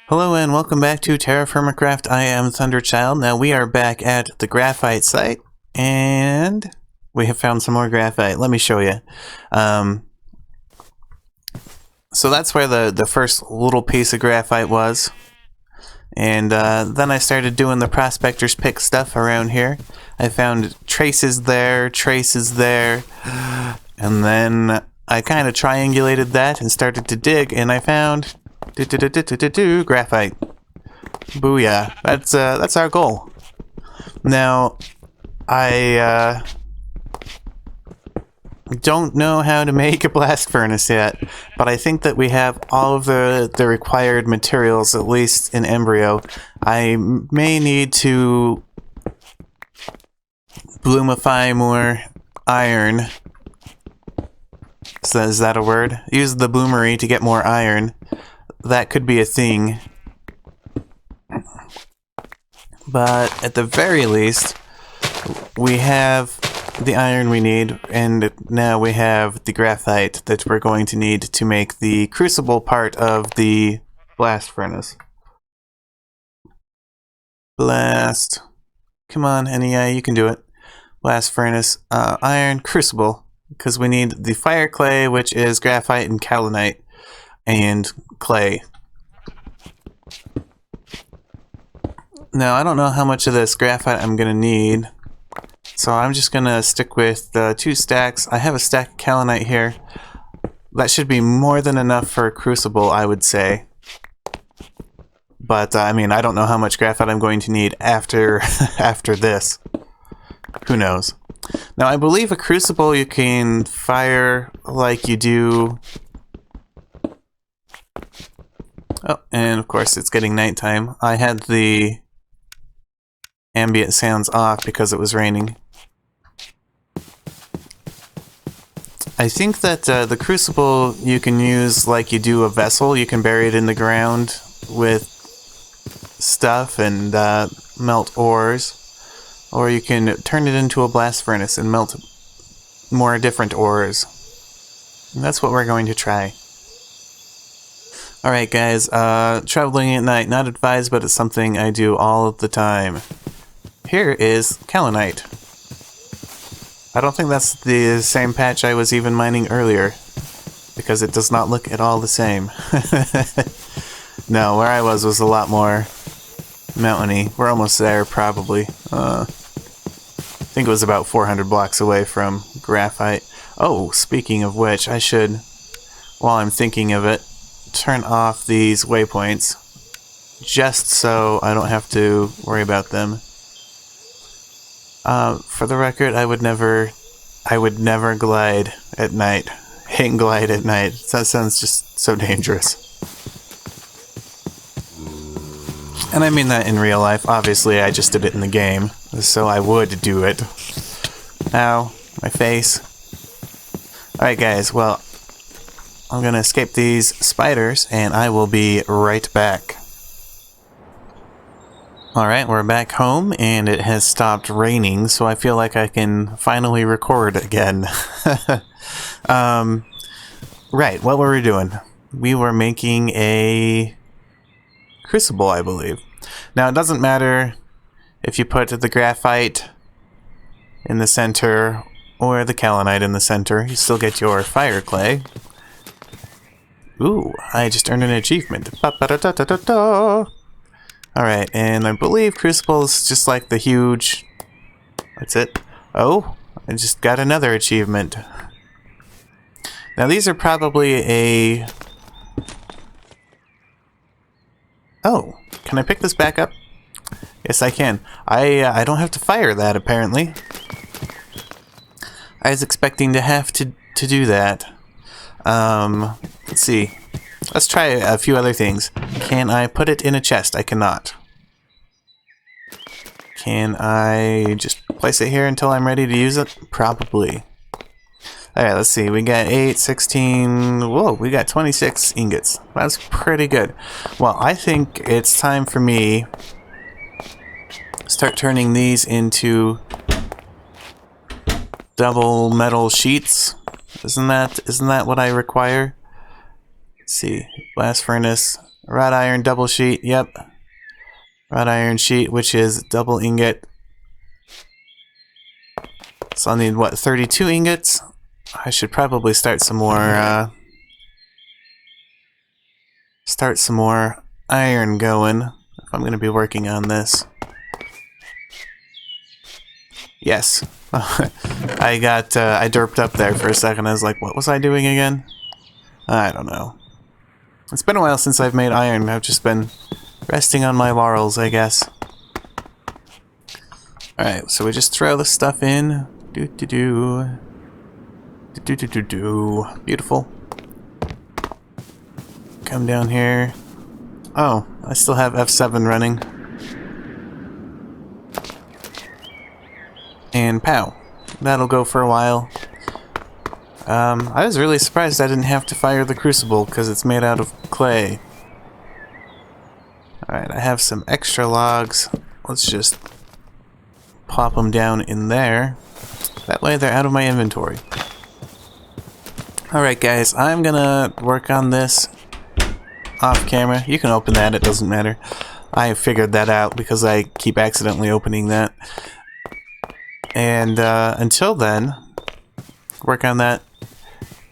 Hello and welcome back to Terrafirmacraft. I am Thunderchild. Now we are back at the graphite site, and we have found some more graphite. Let me show you. So that's where the first little piece of graphite was. And then I started doing the prospector's pick stuff around here. I found traces there, and then I kind of triangulated that and started to dig, and I found graphite. Booyah. That's our goal. Now, I don't know how to make a blast furnace yet, but I think that we have all of the required materials, at least in embryo. I may need to bloomify more iron. So is that a word? Use the bloomery to get more iron. That could be a thing. But at the very least, we have the iron we need, and now we have the graphite that we're going to need to make the crucible part of the blast furnace. Blast. Come on, NEI, you can do it. Blast furnace, iron, crucible, because we need the fire clay, which is graphite and kaolinite, and clay. Now, I don't know how much of this graphite I'm going to need, so I'm just going to stick with 2 stacks. I have a stack of kaolinite here. That should be more than enough for a crucible, I would say. But, I mean, I don't know how much graphite I'm going to need after, after this. Who knows? Now, I believe a crucible you can fire like you do... Oh, and of course it's getting nighttime. I had the ambient sounds off because it was raining. I think that the crucible you can use like you do a vessel. You can bury it in the ground with stuff and melt ores. Or you can turn it into a blast furnace and melt more different ores. And that's what we're going to try. Alright guys, traveling at night, not advised, but it's something I do all of the time. Here is kaolinite. I don't think that's the same patch I was even mining earlier, because it does not look at all the same. No, where I was a lot more mountainy. We're almost there, probably. I think it was about 400 blocks away from graphite. Oh, speaking of which, I should, while I'm thinking of it, turn off these waypoints, just so I don't have to worry about them. For the record, I would never glide at night. Hang glide at night. That sounds just so dangerous. And I mean that in real life. Obviously, I just did it in the game, so I would do it. Ow, my face. Alright guys, well, I'm gonna escape these spiders, and I will be right back. Alright, we're back home, and it has stopped raining, so I feel like I can finally record again. Right, what were we doing? We were making a crucible, I believe. Now, it doesn't matter if you put the graphite in the center or the kaolinite in the center, you still get your fire clay. Ooh, I just earned an achievement. Alright, and I believe crucible is just like the huge... That's it. Oh, I just got another achievement. Now these are probably a... Oh, can I pick this back up? Yes, I can. I don't have to fire that, apparently. I was expecting to have to do that. Let's see. Let's try a few other things. Can I put it in a chest? I cannot. Can I just place it here until I'm ready to use it? Probably. Alright, let's see. We got 8, 16... Whoa, we got 26 ingots. That's pretty good. Well, I think it's time for me to start turning these into double metal sheets. Isn't that what I require? Let's see. Blast furnace. Wrought iron double sheet, yep. Wrought iron sheet, which is double ingot. So I'll need, what, 32 ingots? I should probably start some more iron going if I'm going to be working on this. Yes. I derped up there for a second. I was like, what was I doing again? I don't know. It's been a while since I've made iron. I've just been resting on my laurels, I guess. Alright, so we just throw the stuff in. Do-do-do. Do-do-do-do. Beautiful. Come down here. Oh, I still have F7 running. And pow. That'll go for a while. I was really surprised I didn't have to fire the crucible because it's made out of clay. Alright, I have some extra logs. Let's just plop them down in there. That way they're out of my inventory. Alright guys, I'm gonna work on this off camera. You can open that, it doesn't matter. I figured that out because I keep accidentally opening that. And until then, work on that.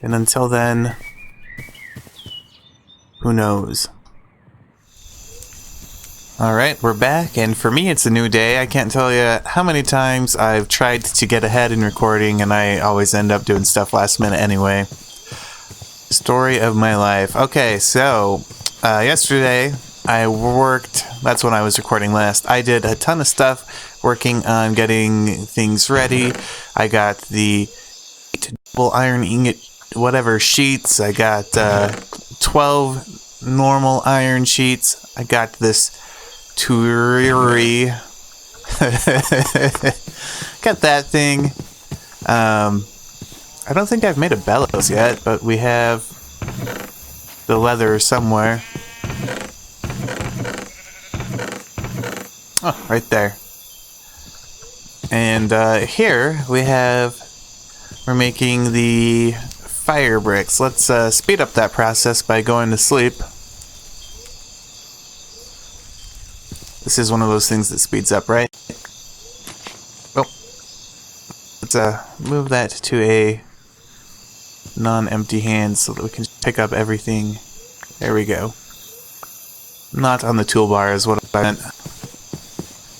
And until then, who knows? Alright, we're back, and for me it's a new day. I can't tell you how many times I've tried to get ahead in recording, and I always end up doing stuff last minute anyway. Story of my life. Okay, so, yesterday I worked, that's when I was recording last. I did a ton of stuff working on getting things ready. I got the double iron ingot, whatever sheets. I got 12 normal iron sheets. I got this Turiri. Got that thing. I don't think I've made a bellows yet, but we have the leather somewhere. Oh, right there. And here we're making the fire bricks. Let's speed up that process by going to sleep. This is one of those things that speeds up, right? Oh. Let's move that to a non-empty hand so that we can pick up everything. There we go. Not on the toolbar is what I meant.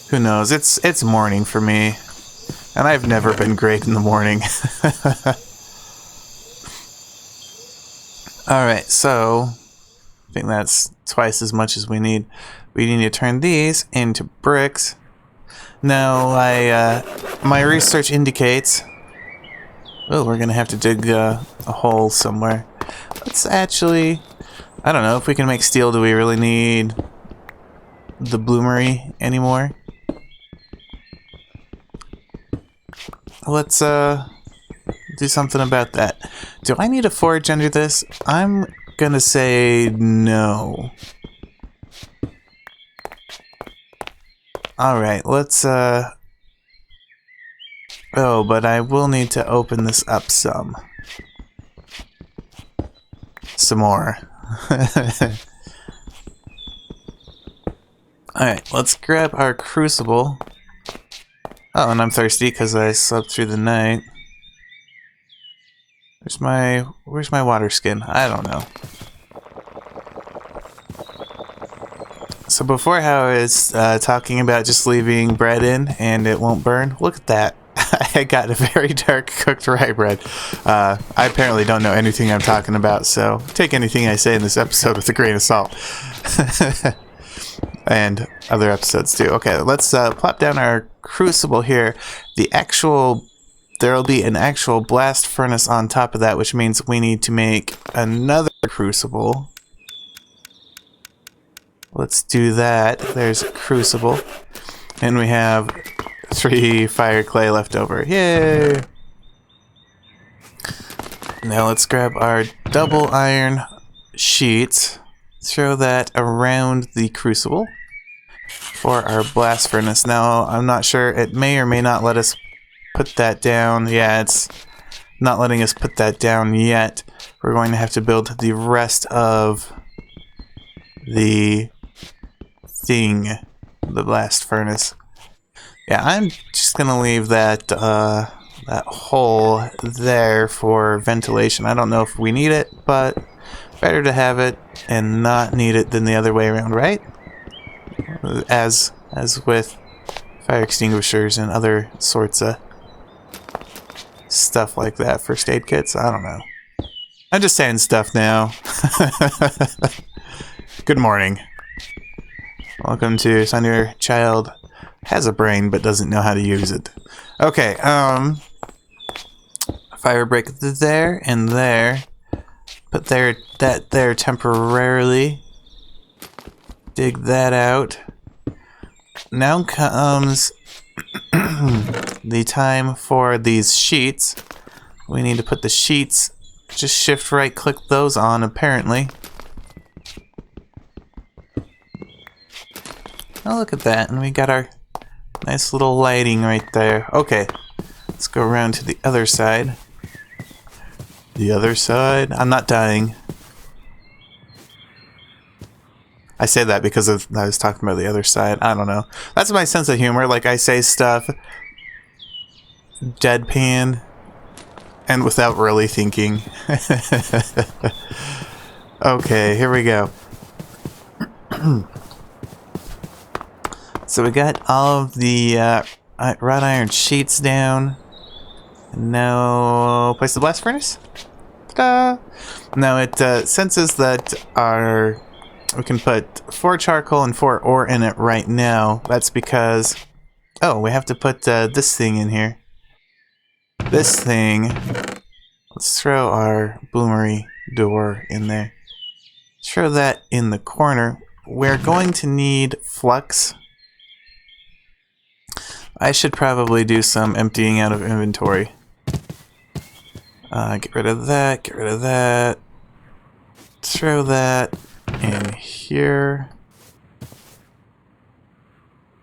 Who knows? It's morning for me. And I've never been great in the morning. Alright, so I think that's twice as much as we need. We need to turn these into bricks. Now, my research indicates... Oh, we're gonna have to dig a hole somewhere. Let's actually... I don't know, if we can make steel, do we really need the bloomery anymore? Let's do something about that. Do I need a forge under this? I'm gonna say no. Alright, let's oh, but I will need to open this up some more. Alright, let's grab our crucible. Oh, and I'm thirsty because I slept through the night. Where's my water skin? I don't know. So before how I was talking about just leaving bread in and it won't burn, look at that. I got a very dark cooked rye bread. I apparently don't know anything I'm talking about, so take anything I say in this episode with a grain of salt. And other episodes too. Okay, let's plop down our crucible here. There'll be an actual blast furnace on top of that, which means we need to make another crucible. Let's do that. There's a crucible. And we have 3 fire clay left over. Yay! Now let's grab our double iron sheets. Throw that around the crucible for our blast furnace. Now, I'm not sure. It may or may not let us put that down. Yeah, it's not letting us put that down yet. We're going to have to build the rest of the thing, the blast furnace. Yeah, I'm just gonna leave that that hole there for ventilation. I don't know if we need it, but better to have it and not need it than the other way around, right? As with fire extinguishers and other sorts of stuff like that, first aid kits. I don't know. I'm just saying stuff now. Good morning. Welcome to Son Your Child Has a Brain but doesn't know how to use it. Okay, fire break there and there. Put that there temporarily. Dig that out. Now comes the time for these sheets. We need to put the sheets, just shift right click those on apparently. Oh, look at that, and we got our nice little lighting right there. Okay, let's go around to the other side. The other side? I'm not dying. I say that because I was talking about the other side. I don't know. That's my sense of humor. Like, I say stuff deadpan and without really thinking. Okay, here we go. So we got all of the wrought iron sheets down. And now place the blast furnace. Ta-da! Now it senses that we can put 4 charcoal and 4 ore in it right now. That's because we have to put this thing in here. This thing. Let's throw our bloomery door in there. Throw that in the corner. We're going to need flux. I should probably do some emptying out of inventory. Get rid of that, get rid of that. Throw that in here.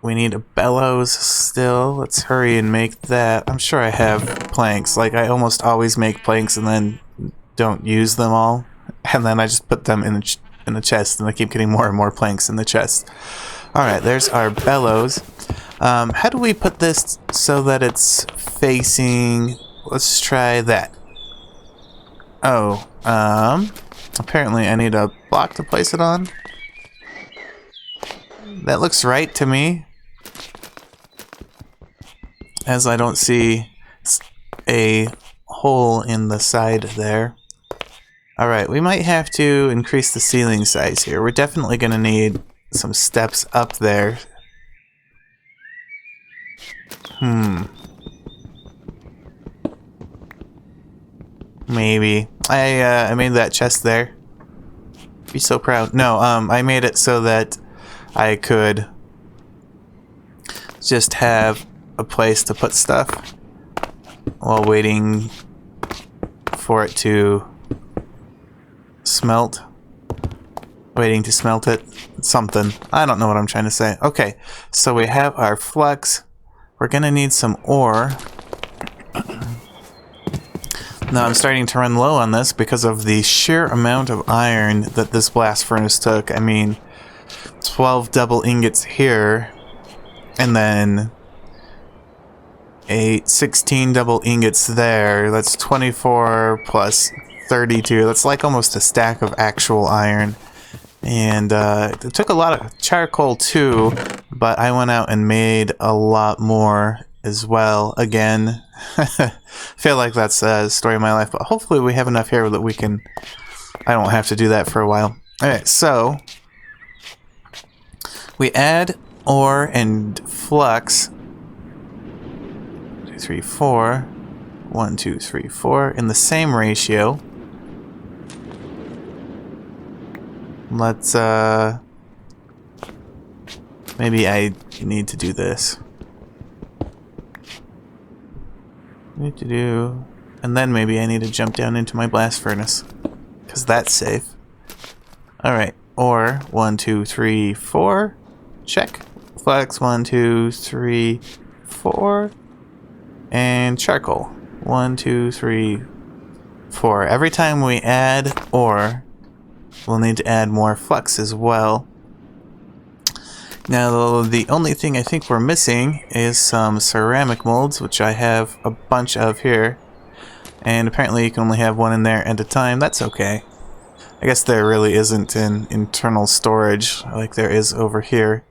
We need a bellows still. Let's hurry and make that. I'm sure I have planks. Like, I almost always make planks and then don't use them all. And then I just put them in the chest, and I keep getting more and more planks in the chest. Alright, there's our bellows. How do we put this so that it's facing... Let's try that. Oh, apparently I need a block to place it on. That looks right to me. As I don't see a hole in the side there. Alright, we might have to increase the ceiling size here. We're definitely going to need some steps up there. Maybe. I made that chest there. Be so proud. No, I made it so that I could just have a place to put stuff while waiting for it to smelt. Waiting to smelt it. Something. I don't know what I'm trying to say. Okay, so we have our flux. We're gonna need some ore. Now I'm starting to run low on this because of the sheer amount of iron that this blast furnace took. I mean, 12 double ingots here, and then 16 double ingots there. That's 24 plus 32. That's like almost a stack of actual iron. And it took a lot of charcoal too, but I went out and made a lot more as well. Again, feel like that's a story of my life, but hopefully we have enough here that we can... I don't have to do that for a while. Alright, so we add ore and flux. 2, 3, 4. 1, 2, 3, 4 in the same ratio. Let's, maybe I need to do this. And then maybe I need to jump down into my blast furnace, because that's safe. Alright, ore, 1, 2, 3, 4. Check. Flex, 1, 2, 3, 4. And charcoal, 1, 2, 3, 4. Every time we add ore, we'll need to add more flux as well. Now, the only thing I think we're missing is some ceramic molds, which I have a bunch of here. And apparently you can only have one in there at a time. That's okay. I guess there really isn't an internal storage like there is over here.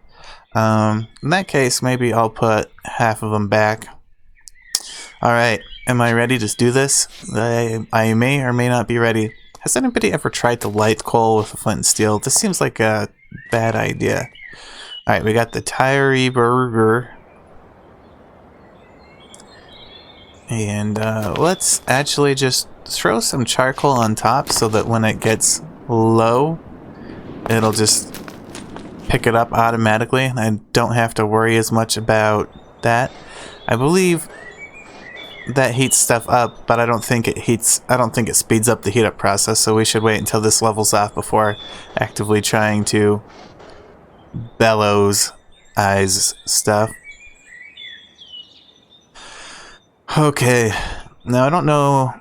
In that case, maybe I'll put half of them back. Alright, am I ready to do this? I may or may not be ready. Has anybody ever tried to light coal with a flint and steel? This seems like a bad idea. Alright, we got the Tyree burger. And let's actually just throw some charcoal on top so that when it gets low, it'll just pick it up automatically. I don't have to worry as much about that. I believe that heats stuff up, but I don't think it speeds up the heat up process, so we should wait until this levels off before actively trying to bellows eyes stuff. Okay, now I don't know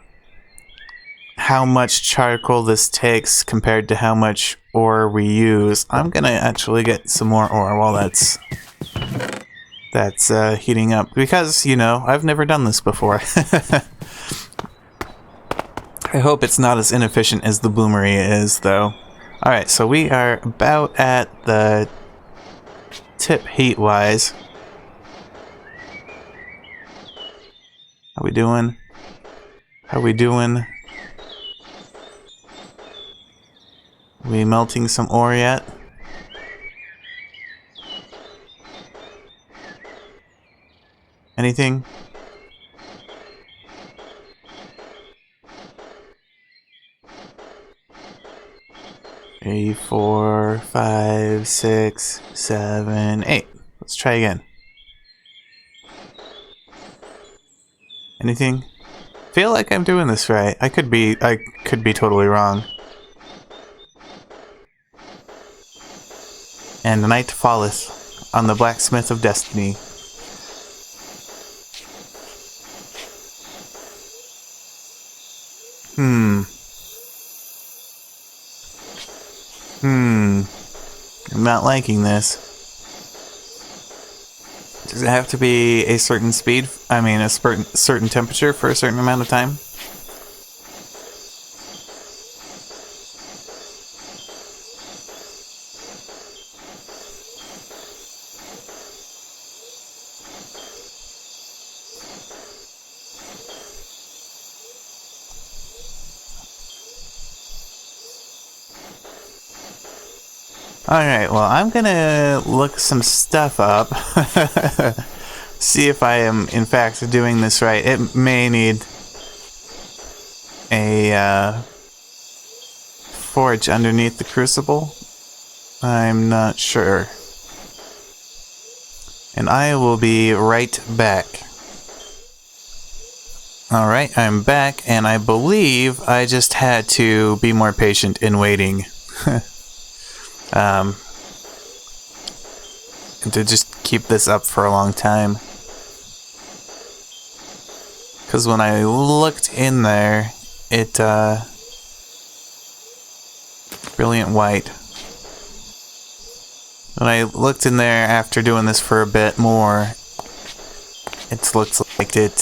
how much charcoal this takes compared to how much ore we use. I'm gonna actually get some more ore while that's heating up, because, you know, I've never done this before. I hope it's not as inefficient as the bloomery is, though. Alright, so we are about at the tip heat-wise. How we doing? How we doing? We melting some ore yet? Anything? Three, 4, 5, 6, 7, 8. Let's try again. Anything? Feel like I'm doing this right. I could be totally wrong. And the night falleth on the blacksmith of destiny. I'm not liking this. Does it have to be a certain speed? I mean, a certain temperature for a certain amount of time? Alright, well, I'm gonna look some stuff up. See if I am, in fact, doing this right. It may need a forge underneath the crucible. I'm not sure. And I will be right back. Alright, I'm back, and I believe I just had to be more patient in waiting. To just keep this up for a long time. Because when I looked in there, it, brilliant white. When I looked in there after doing this for a bit more, it looks like it,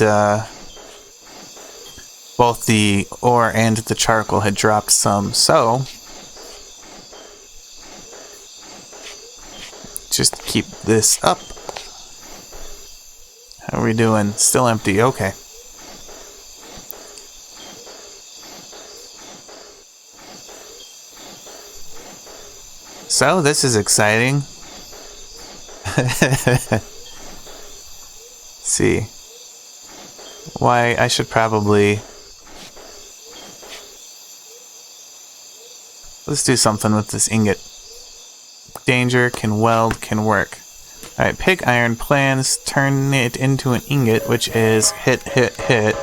both the ore and the charcoal had dropped some, so just keep this up. How are we doing? Still empty. Okay. So, this is exciting. Let's see. Why, I should probably... Let's do something with this ingot. Danger, can weld, can work. Alright, pig iron plans, turn it into an ingot, which is hit, hit, hit.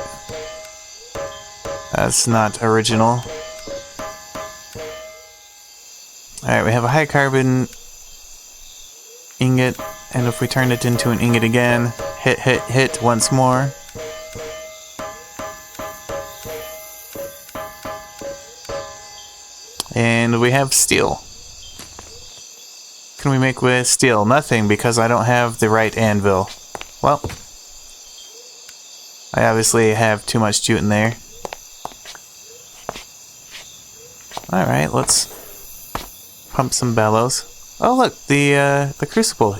That's not original. Alright, we have a high carbon ingot, and if we turn it into an ingot again, hit, hit, hit once more. And we have steel. What can we make with steel? Nothing, because I don't have the right anvil. Well, I obviously have too much jute in there. Alright, let's pump some bellows. Oh look, the crucible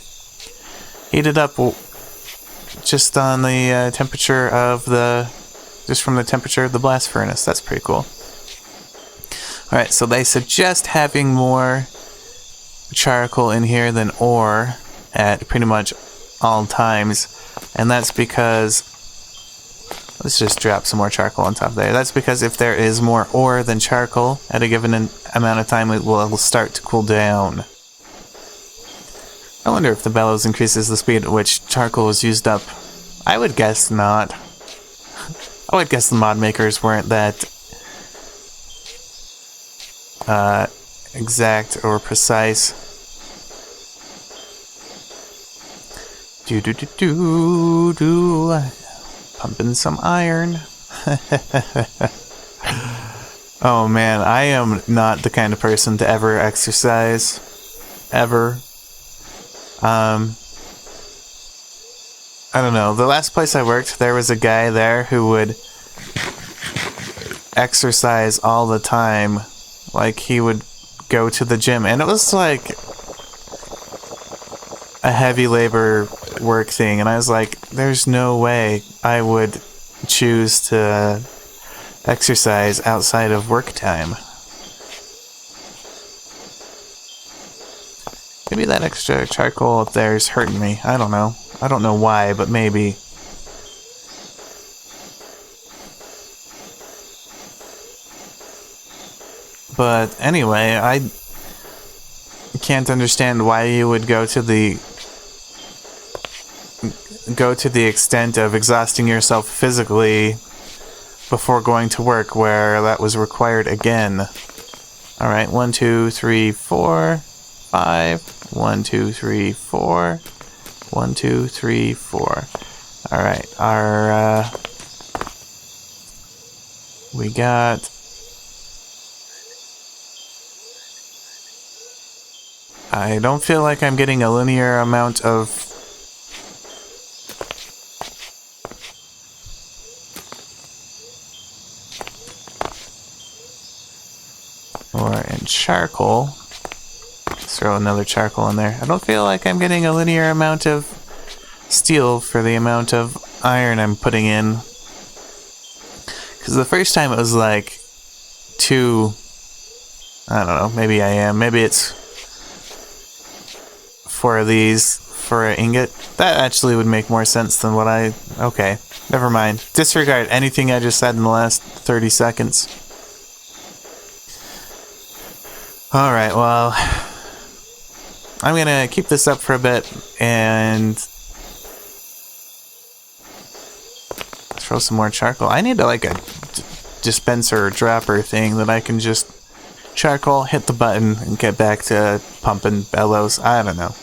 heated up just on the temperature of just from the temperature of the blast furnace. That's pretty cool. Alright, so they suggest having more charcoal in here than ore at pretty much all times, and that's because, let's just drop some more charcoal on top there. That's because if there is more ore than charcoal at a given amount of time, it will start to cool down. I wonder if the bellows increases the speed at which charcoal is used up. I would guess not. I would guess the mod makers weren't that exact or precise. Pumping some iron. Oh man, I am not the kind of person to ever exercise. Ever. I don't know. The last place I worked, there was a guy there who would exercise all the time. Like, he would go to the gym, and it was like a heavy labor work thing, and I was like, there's no way I would choose to exercise outside of work time. Maybe that extra charcoal up there is hurting me. I don't know. I don't know why, but maybe. But anyway, I can't understand why you would go to the extent of exhausting yourself physically before going to work, where that was required again. Alright, 1, 2, 3, 4, 5. 1, 2, 3, 4. 1, 2, 3, 4. Alright, we got... I don't feel like I'm getting a linear amount of ore and charcoal. Let's throw another charcoal in there. I don't feel like I'm getting a linear amount of steel for the amount of iron I'm putting in. Because the first time it was like 2... I don't know, maybe I am. Maybe it's 4 of these for an ingot. That actually would make more sense than what I... Okay, never mind. Disregard anything I just said in the last 30 seconds. Alright, well... I'm gonna keep this up for a bit and... throw some more charcoal. I need like a dispenser or dropper thing that I can just... charcoal, hit the button, and get back to pumping bellows. I don't know.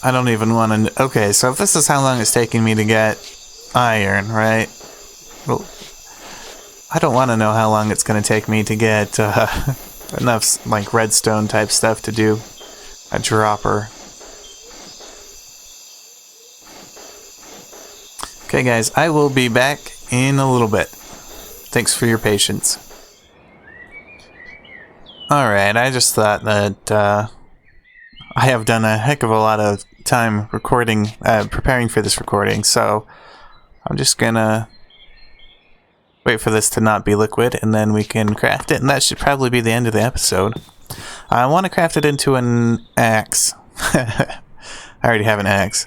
I don't even want to... Okay, so if this is how long it's taking me to get iron, right? Well, I don't want to know how long it's going to take me to get enough, like, redstone type stuff to do a dropper. Okay, guys, I will be back in a little bit. Thanks for your patience. Alright, I just thought that I have done a heck of a lot of time recording, preparing for this recording, so I'm just gonna wait for this to not be liquid, and then we can craft it, and that should probably be the end of the episode. I want to craft it into an axe. I already have an axe.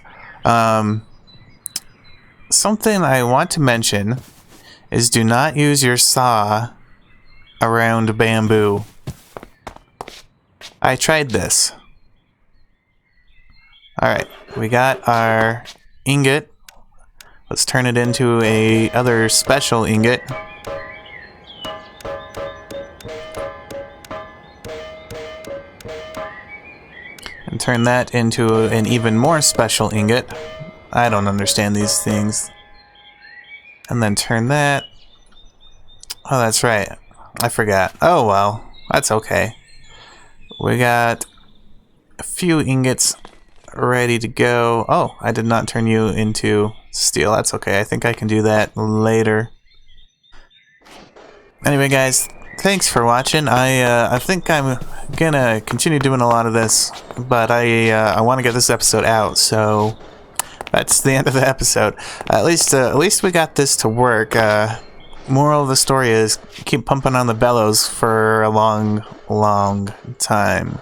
Something I want to mention is do not use your saw around bamboo. I tried this. Alright, we got our ingot. Let's turn it into a other special ingot. And turn that into an even more special ingot. I don't understand these things. And then turn that Oh, that's right. I forgot. Oh, well. That's okay. We got a few ingots ready to go. Oh, I did not turn you into steel. That's okay. I think I can do that later. Anyway, guys, thanks for watching. I think I'm gonna continue doing a lot of this, but I want to get this episode out, so that's the end of the episode. At least we got this to work. Moral of the story is keep pumping on the bellows for a long, long time.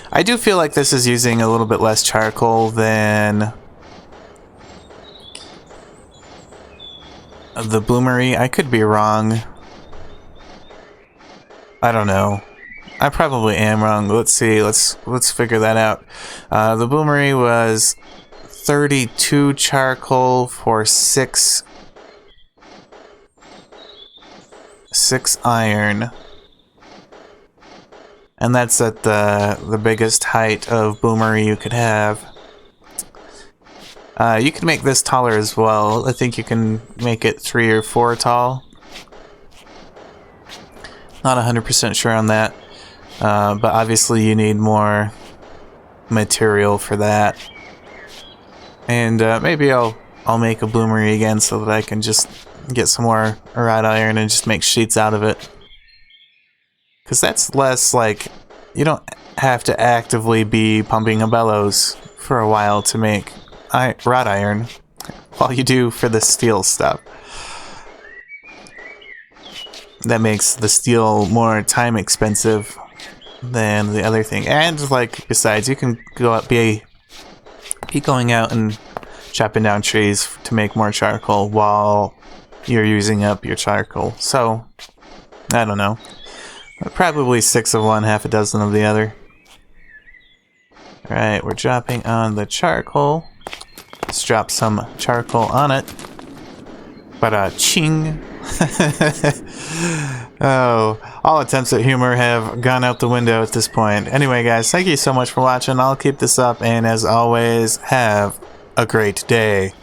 I do feel like this is using a little bit less charcoal than the bloomery. I could be wrong. I don't know. I probably am wrong. Let's see. Let's figure that out. The bloomery was 32 charcoal for 6 iron. And that's at the biggest height of bloomery you could have. You can make this taller as well. I think you can make it 3 or 4 tall. Not 100% sure on that. But obviously you need more material for that. And maybe I'll make a bloomery again so that I can just get some more wrought iron and just make sheets out of it. Because that's less like, you don't have to actively be pumping a bellows for a while to make wrought iron, while you do for the steel stuff. That makes the steel more time expensive than the other thing. And like, besides, you can go out, be going out and chopping down trees to make more charcoal while you're using up your charcoal. So, I don't know. Probably 6 of one, half a dozen of the other. Alright, we're dropping on the charcoal. Let's drop some charcoal on it. Ba-da-ching! Oh, all attempts at humor have gone out the window at this point. Anyway, guys, thank you so much for watching. I'll keep this up, and as always, have a great day.